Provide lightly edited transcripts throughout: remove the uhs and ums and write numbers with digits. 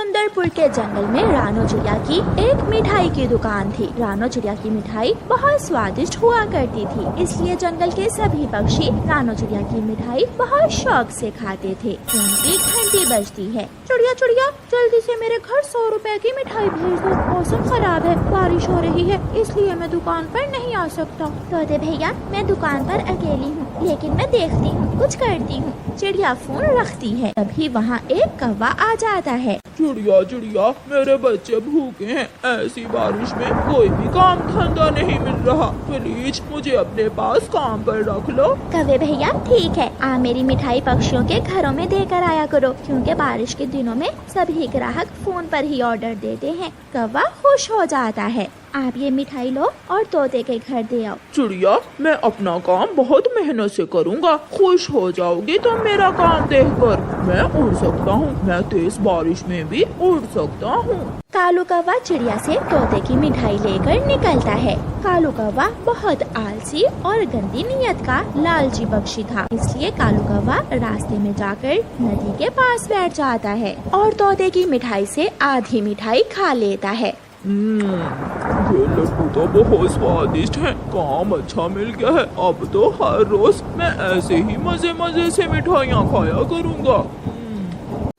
सुंदरपुर के जंगल में रानो चिड़िया की एक मिठाई की दुकान थी। रानो चिड़िया की मिठाई बहुत स्वादिष्ट हुआ करती थी, इसलिए जंगल के सभी पक्षी रानो चिड़िया की मिठाई बहुत शौक से खाते थे। फोन की घंटी बजती है। चिड़िया चिड़िया जल्दी से मेरे घर 100 रुपए की मिठाई भेज दो। मौसम खराब है, बारिश हो रही है, इसलिए मैं दुकान पर नहीं आ सकता। तोते भैया मैं दुकान पर अकेली हूँ, लेकिन मैं देखती हूँ, कुछ करती हूँ। चिड़िया फोन रखती है। तभी वहाँ एक कौवा आ जाता है। चिड़िया चिड़िया मेरे बच्चे भूखे हैं, ऐसी बारिश में कोई भी काम धंधा नहीं मिल रहा, प्लीज मुझे अपने पास काम पर रख लो। कौवे भैया ठीक है, आप मेरी मिठाई पक्षियों के घरों में देकर आया करो, क्योंकि बारिश के दिनों में सभी ग्राहक फोन पर ही ऑर्डर देते हैं। कौवा खुश हो जाता है। आप ये मिठाई लो और तोते के घर दे आओ। चिड़िया मैं अपना काम बहुत मेहनत से करूँगा, खुश हो जाओगी तुम मेरा काम देखकर। मैं उड़ सकता हूँ, मैं तेज बारिश में भी उड़ सकता हूँ। कालू कौवा चिड़िया से तोते की मिठाई लेकर निकलता है। कालू कौवा बहुत आलसी और गंदी नीयत का लालची पक्षी था, इसलिए कालू कौवा रास्ते में जाकर नदी के पास बैठ जाता है और तोते की मिठाई से आधी मिठाई खा लेता है। ये लड्डू तो बहुत स्वादिष्ट है, काम अच्छा मिल गया है। अब तो हर रोज मैं ऐसे ही मजे मजे से मिठाइयाँ खाया करूँगा।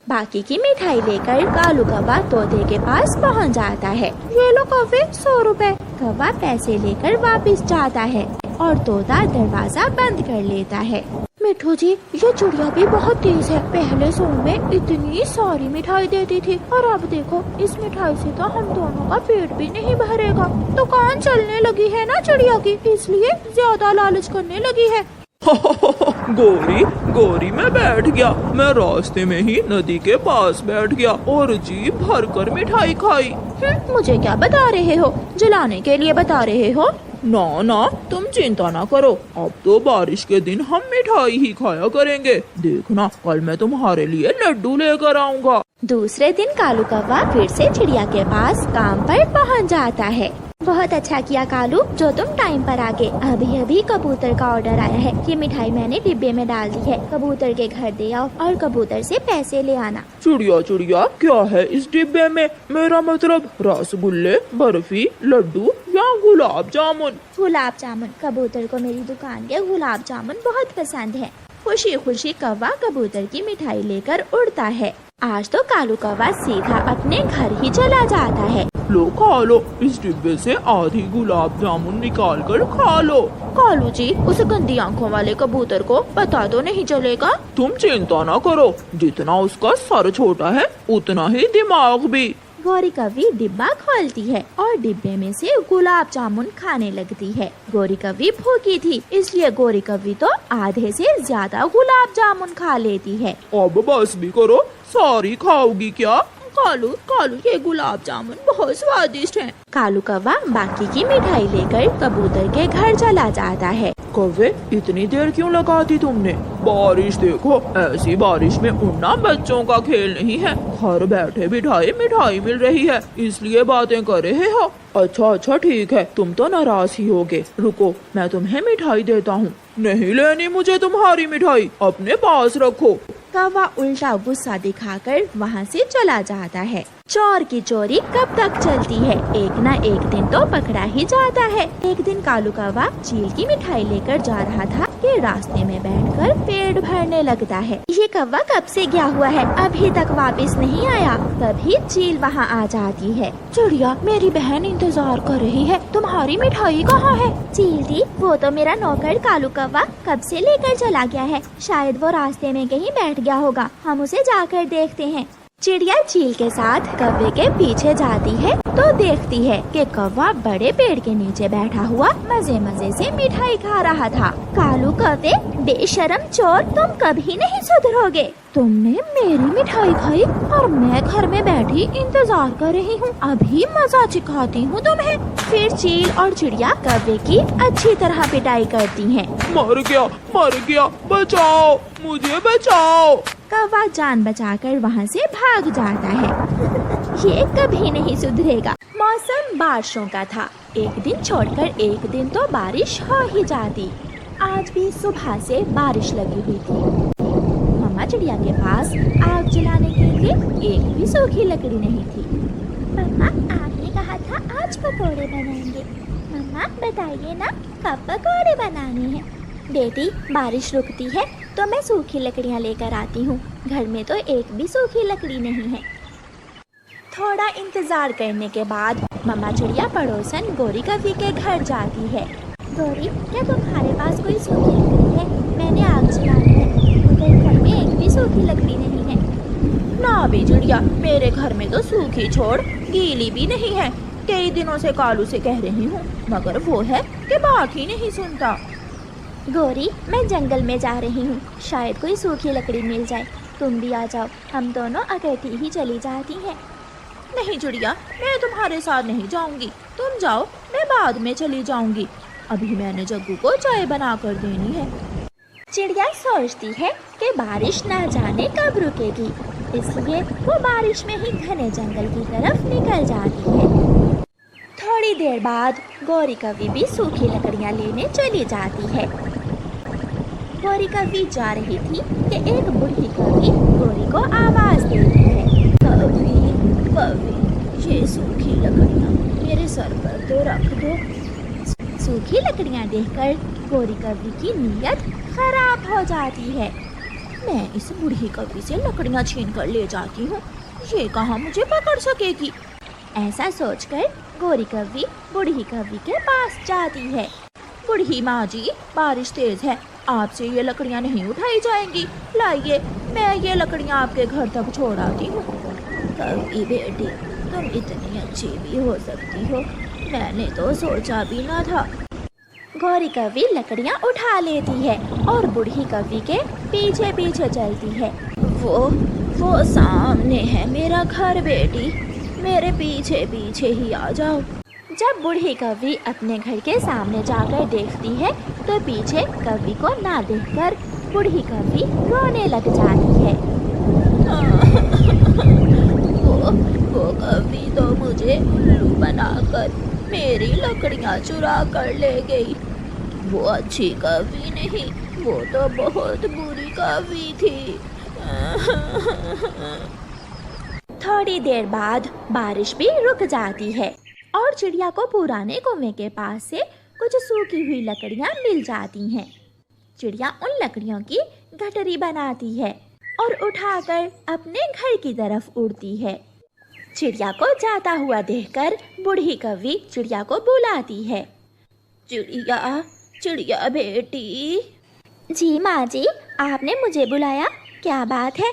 बाकी की मिठाई लेकर कालू कौवा तोते के पास पहुंच जाता है। ये लो कौवे 100 रुपए। कौवा पैसे लेकर वापस जाता है और तोता दरवाजा बंद कर लेता है। मिठू जी, ये चिड़िया भी बहुत तेज है। पहले सो में इतनी सारी मिठाई देती थी और अब देखो इस मिठाई से तो हम दोनों का पेट भी नहीं भरेगा। दुकान चलने लगी है ना चिड़िया की, इसलिए ज्यादा लालच करने लगी है। गोरी गोरी मैं बैठ गया, मैं रास्ते में ही नदी के पास बैठ गया और जी भर कर मिठाई खाई। मुझे क्या बता रहे हो, जलाने के लिए बता रहे हो? ना ना तुम चिंता ना करो, अब तो बारिश के दिन हम मिठाई ही खाया करेंगे। देखना कल मैं तुम्हारे लिए लड्डू लेकर आऊँगा। दूसरे दिन कालू कौवा फिर से चिड़िया के पास काम पर पहुंच जाता है। बहुत अच्छा किया कालू, जो तुम टाइम पर आगे। अभी अभी कबूतर का ऑर्डर आया है, ये मिठाई मैंने डिब्बे में डाल दी है। कबूतर के घर दे आओ और कबूतर से पैसे ले आना। चिड़िया चिड़िया क्या है इस डिब्बे में? मेरा मतलब रसगुल्ले, बर्फी, लड्डू या गुलाब जामुन? गुलाब जामुन। कबूतर को मेरी दुकान के गुलाब जामुन बहुत पसंद है। खुशी खुशी कौवा कबूतर की मिठाई लेकर उड़ता है। आज तो कालू कौवा सीधा अपने घर ही चला जाता है। लो खा लो, इस डिब्बे से आधी गुलाब जामुन निकाल कर खा लो। कालू जी, उस गंदी आंखों वाले कबूतर को पता तो नहीं चलेगा? तुम चिंता ना करो, जितना उसका सर छोटा है उतना ही दिमाग भी। गौरी कौवी डिब्बा खोलती है और डिब्बे में से गुलाब जामुन खाने लगती है। गौरी कौवी भूखी थी, इसलिए गौरी कौवी तो आधे से ज्यादा गुलाब जामुन खा लेती है। अब बस भी करो, सारी खाओगी क्या? कालू कालू, ये गुलाब जामुन बहुत स्वादिष्ट हैं। कालू कौवा बाकी की मिठाई लेकर कबूतर के घर चला जाता है। कौवे इतनी देर क्यों लगाती तुमने? बारिश देखो, ऐसी बारिश में उड़ना बच्चों का खेल नहीं है। घर बैठे बिठाए मिठाई मिल रही है, इसलिए बातें कर रहे हो। अच्छा ठीक है, तुम तो नाराज ही होगे। रुको मैं तुम्हें मिठाई देता हूँ। नहीं लेनी मुझे तुम्हारी मिठाई, अपने पास रखो। कौवा उल्टा गुस्सा दिखाकर वहाँ से चला जाता है। चोर की चोरी कब तक चलती है, एक न एक दिन तो पकड़ा ही जाता है। एक दिन कालू कौवा चील की मिठाई लेकर जा रहा था कि रास्ते में बैठकर पेट भरने लगता है। ये कौवा कब से गया हुआ है, अभी तक वापस नहीं आया। तभी चील वहाँ आ जाती है। चिड़िया, मेरी बहन इंतजार कर रही है, तुम्हारी मिठाई कहाँ है? चील दी, वो तो मेरा नौकर कालू कौवा कब से लेकर चला गया है, शायद वो रास्ते में कहीं बैठ गया होगा, हम उसे जाकर देखते हैं। चिड़िया चील के साथ कौवे के पीछे जाती है तो देखती है कि कौवा बड़े पेड़ के नीचे बैठा हुआ मजे मजे से मिठाई खा रहा था। कालू कौवे, बेशरम चोर, तुम कभी नहीं सुधरोगे। तुमने मेरी मिठाई खाई और मैं घर में बैठी इंतजार कर रही हूँ, अभी मजा चिखाती हूँ तुम्हें। फिर चील और चिड़िया कौवे की अच्छी तरह पिटाई करती हैं। मर गया, बचाओ, मुझे बचाओ। कौवा जान बचाकर वहाँ से भाग जाता है। ये कभी नहीं सुधरेगा। मौसम बारिशों का था, एक दिन छोड़कर एक दिन तो बारिश हो ही जाती। आज भी सुबह से बारिश लगी हुई थी। मम्मा चिड़िया के पास आग जलाने के लिए एक भी सूखी लकड़ी नहीं थी। मम्मा, आपने कहा था आज पकोड़े बनाएंगे। मम्मा बताइए ना, कब पकोड़े बनाने हैं? बेटी, बारिश रुकती है तो मैं सूखी लकड़ियाँ लेकर आती हूँ। घर में तो एक भी सूखी लकड़ी नहीं है। थोड़ा इंतजार करने के बाद मम्मा चिड़िया पड़ोसन गोरी कवि के घर जाती है। गौरी, क्या तुम्हारे पास कोई सूखी लकड़ी है? मैंने आग जलानी है, मगर घर में एक भी सूखी लकड़ी नहीं है। ना भी चिड़िया, मेरे घर में तो सूखी छोड़ गीली भी नहीं है। कई दिनों से कालू से कह रही हूँ, मगर वो है कि बात ही नहीं सुनता। गौरी, मैं जंगल में जा रही हूँ, शायद कोई सूखी लकड़ी मिल जाए। तुम भी आ जाओ, हम दोनों इकट्ठी ही चली जाती हैं। नहीं चिड़िया, मैं तुम्हारे साथ नहीं जाऊंगी। तुम जाओ, मैं बाद में चली जाऊंगी। अभी मैंने जग्गू को चाय बना कर देनी है। चिड़िया सोचती है कि बारिश ना जाने कब रुकेगी, इसलिए वो बारिश में ही घने जंगल की तरफ निकल जाती है। थोड़ी देर बाद गौरी कवि भी सूखी लकड़ियाँ लेने चली जाती है। गौरी कवि जा रही थी कि एक बूढ़ी कवि गौरी को आवाज देती है। कवि, कवि, ये सूखी लकड़ियाँ मेरे सर पर तो रख दो। सूखी लकड़ियाँ देखकर गौरी कवि की नीयत खराब हो जाती है। मैं इस बूढ़ी कवि से लकड़ियाँ छीन कर ले जाती हूँ, ये कहाँ मुझे पकड़ सकेगी। ऐसा सोचकर गौरी कवि बूढ़ी कवि के पास जाती है। बूढ़ी माँ जी, बारिश तेज है, आपसे ये लकड़ियाँ नहीं उठाई जाएंगी। लाइए, मैं ये लकड़ियाँ आपके घर तक छोड़ आती हूँ। कवि बेटी, तुम इतनी अच्छी भी हो सकती हो, मैंने तो सोचा भी ना था। गौरी कवि लकड़ियाँ उठा लेती है और बूढ़ी कवि के पीछे पीछे चलती है। वो सामने है मेरा घर बेटी, मेरे पीछे पीछे ही आ जाओ। जब बूढ़ी कवि अपने घर के सामने जाकर देखती है तो पीछे कवि को ना देखकर बूढ़ी कवि रोने लग जाती है। वो कवि तो मुझे उल्लू बनाकर मेरी लकड़ियाँ चुरा कर ले गई। वो अच्छी कवि नहीं, वो तो बहुत बुरी कवि थी। थोड़ी देर बाद बारिश भी रुक जाती है और चिड़िया को पुराने कुएं के पास से कुछ सूखी हुई लकड़ियाँ मिल जाती हैं। चिड़िया उन लकड़ियों की गठरी बनाती है और उठाकर अपने घर की तरफ उड़ती है। चिड़िया को जाता हुआ देखकर बूढ़ी कवि चिड़िया को बुलाती है। चिड़िया, चिड़िया बेटी। जी माँ जी, आपने मुझे बुलाया, क्या बात है?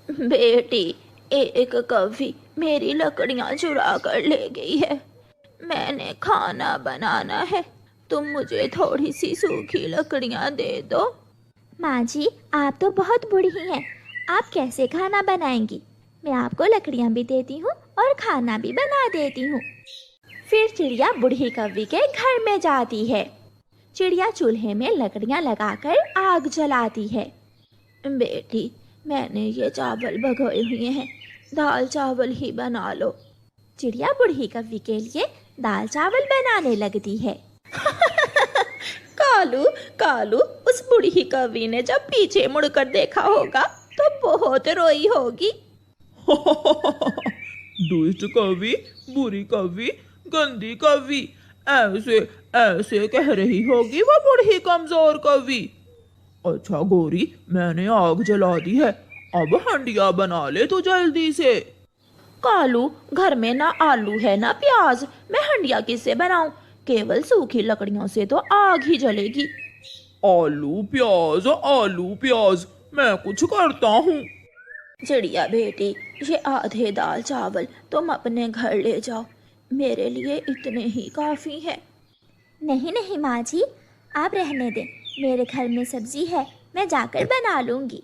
बेटी, एक कवि मेरी लकड़ियाँ चुरा कर ले गई है। मैंने खाना बनाना है, तुम मुझे थोड़ी सी सूखी लकड़ियाँ दे दो। माँ जी, आप तो बहुत बूढ़ी हैं, आप कैसे खाना बनाएंगी? मैं आपको लकड़ियाँ भी देती हूँ और खाना भी बना देती हूँ। फिर चिड़िया बूढ़ी कवि के घर में जाती है। चिड़िया चूल्हे में लकड़ियाँ लगाकर आग जलाती है। बेटी, मैंने ये चावल भगोए हुए हैं, दाल चावल ही बना लो। चिड़िया बूढ़ी कवि के लिए दाल चावल बनाने लगती है। कालू, कालू, उस बूढ़ी कवि ने जब पीछे मुड़कर देखा होगा तो बहुत रोई होगी। दुष्ट कवि, बुरी कवि, गंदी कवि, ऐसे ऐसे कह रही होगी वो बूढ़ी कमजोर कवि। अच्छा गोरी, मैंने आग जला दी है, अब हंडिया बना ले तू जल्दी से। कालू, घर में ना आलू है ना प्याज, मैं हंडिया किससे बनाऊं? केवल सूखी लकड़ियों से तो आग ही जलेगी। आलू प्याज, मैं कुछ करता हूँ। चिड़िया बेटी, ये आधे दाल चावल तुम अपने घर ले जाओ, मेरे लिए इतने ही काफ़ी है। नहीं नहीं माँ जी, आप रहने दें, मेरे घर में सब्जी है, मैं जाकर बना लूँगी।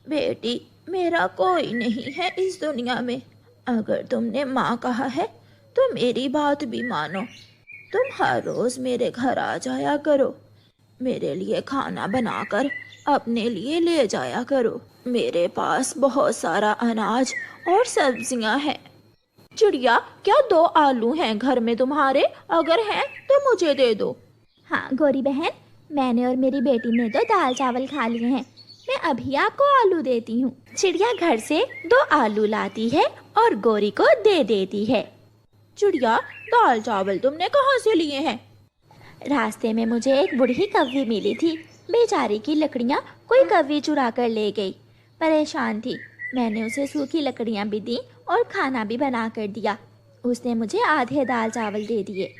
बेटी, मेरा कोई नहीं है इस दुनिया में, अगर तुमने माँ कहा है तो मेरी बात भी मानो। तुम हर रोज़ मेरे घर आ जाया करो, मेरे लिए खाना बनाकर अपने लिए ले जाया करो। मेरे पास बहुत सारा अनाज और सब्जियां हैं। चिड़िया, क्या 2 आलू हैं घर में तुम्हारे? अगर हैं तो मुझे दे दो। हाँ गौरी बहन, मैंने और मेरी बेटी ने तो दाल चावल खा लिए हैं, मैं अभी आपको आलू देती हूँ। चिड़िया घर से 2 आलू लाती है और गोरी को दे देती है। चिड़िया, दाल चावल तुमने कहाँ से लिए हैं? रास्ते में मुझे एक बूढ़ी कौवी मिली थी। बेचारी की लकड़ियाँ कोई कौवी चुरा कर ले गई। परेशान थी, मैंने उसे सूखी लकड़ियाँ भी दी और खाना भी बना कर दिया। उसने मुझे आधे दाल चावल दे दिए।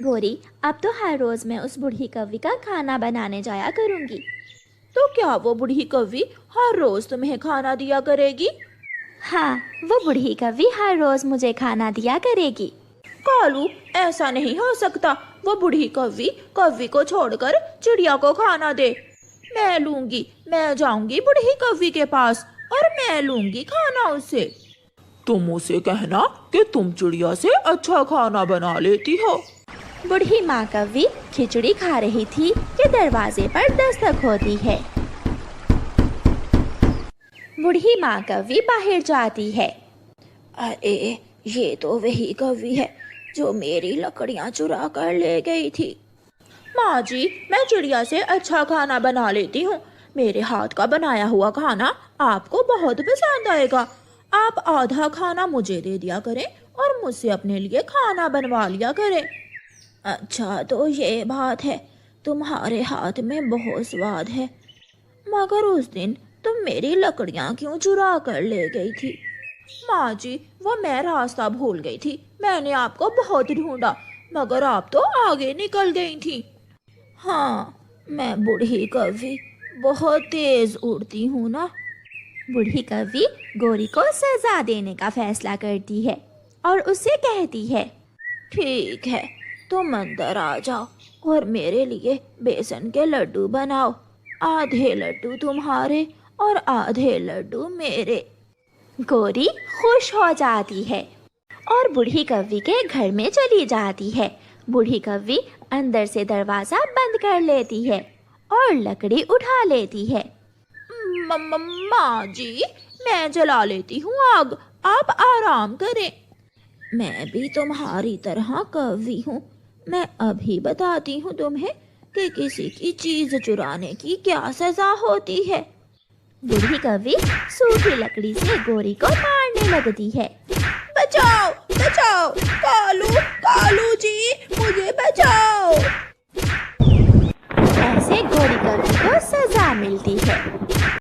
गोरी, अब तो हर रोज़ मैं उस बूढ़ी कौवी का खाना बनाने जाया करूँगी। तो क्या वो बूढ़ी कौवी हर रोज तुम्हें खाना दिया करेगी? हाँ, वो बूढ़ी कौवी हर रोज़ मुझे खाना दिया करेगी। कालू, ऐसा नहीं हो सकता। वो बूढ़ी कौवी कौवी को छोड़कर चिड़िया को खाना दे। मैं जाऊंगी बूढ़ी कौवी के पास और मैं लूंगी खाना उससे। तुम उसे कहना कि तुम चिड़िया से अच्छा खाना बना लेती हो। बूढ़ी माँ कौवी खिचड़ी खा रही थी कि दरवाजे पर दस्तक होती है। बूढ़ी माँ कौवी बाहर जाती है। अरे, ये तो वही कौवी है जो मेरी लकड़ियाँ चुरा कर ले गई थी। माँ जी, मैं चिड़िया से अच्छा खाना बना लेती हूँ। मेरे हाथ का बनाया हुआ खाना आपको बहुत पसंद आएगा। आप आधा खाना मुझे दे दिया करें और मुझसे अपने लिए खाना बनवा लिया करें। अच्छा, तो ये बात है, तुम्हारे हाथ में बहुत स्वाद है। मगर उस दिन तुम मेरी लकड़ियाँ क्यों चुरा कर ले गई थी? माँ जी, वो मैं रास्ता भूल गई थी। मैंने आपको बहुत ढूंढा, मगर आप तो आगे निकल गई थी। हाँ, मैं बूढ़ी कौवी बहुत तेज उड़ती हूँ ना। बूढ़ी कौवी गोरी को सजा देने का फैसला करती है और उससे कहती है, ठीक है, तुम अंदर आ जाओ और मेरे लिए बेसन के लड्डू बनाओ। आधे लड्डू तुम्हारे और आधे लड्डू मेरे। गोरी खुश हो जाती है और बूढ़ी कौवी के घर में चली जाती है। बूढ़ी कौवी अंदर से दरवाज़ा बंद कर लेती है और लकड़ी उठा लेती है। माँ जी, मैं जला लेती हूँ आग, आप आराम करें। मैं भी तुम्हारी तरह कौवी हूँ। मैं अभी बताती हूँ तुम्हें कि किसी की चीज चुराने की क्या सजा होती है। बूढ़ी कौवी सूखी लकड़ी से गोरी को मारने लगती है। बचाओ, बचाओ, कालू, कालू जी, मुझे बचाओ। ऐसे गोरी कौवी को सजा मिलती है।